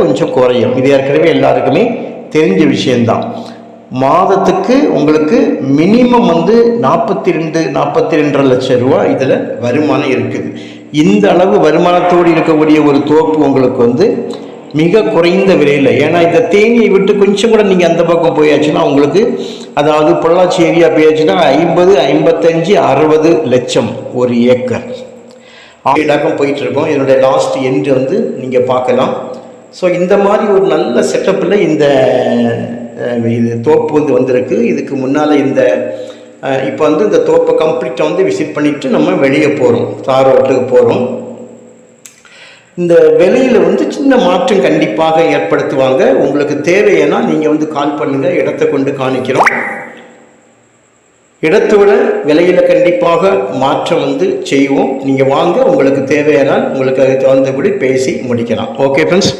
கொஞ்சம் குறையும். இது ஏற்கனவே எல்லாருக்குமே தெரிஞ்ச விஷயம்தான். மாதத்துக்கு உங்களுக்கு மினிமம் 42 லட்சம் ரூபா இதில் வருமானம் இருக்குது. இந்த அளவு வருமானத்தோடு இருக்கக்கூடிய ஒரு தோப்பு உங்களுக்கு மிக குறைந்த விலையில். ஏன்னா இந்த தேனியை விட்டு கொஞ்சம் கூட நீங்கள் அந்த பக்கம் போயாச்சுன்னா உங்களுக்கு, அதாவது பொள்ளாச்சி ஏரியா போயாச்சுன்னா 50, 55, 60 லட்சம் ஒரு ஏக்கர் இடாக்கம் போயிட்டு இருக்கோம். இதனுடைய லாஸ்ட் எண்டு நீங்கள் பார்க்கலாம். ஸோ இந்த மாதிரி ஒரு நல்ல செட்டப்பில் இந்த இது தோப்பு வந்திருக்கு. இதுக்கு முன்னால் இப்போ இந்த தோப்பை கம்ப்ளீட்டாக விசிட் பண்ணிவிட்டு நம்ம வெளியே போகிறோம், தார் ரோட்டுக்கு போகிறோம். இந்த விலையில் சின்ன மாற்றம் கண்டிப்பாக ஏற்படுத்துவாங்க. உங்களுக்கு தேவைன்னா நீங்கள் கால் பண்ணுங்கள், இடத்தை கொண்டு காணிக்கிறோம். இடத்தோட விலையில் கண்டிப்பாக மாற்றம் செய்வோம். நீங்கள் வாங்க, உங்களுக்கு தேவையானால் உங்களுக்கு அதுக்கு தகுந்தபடி பேசி முடிக்கலாம். Okay friends.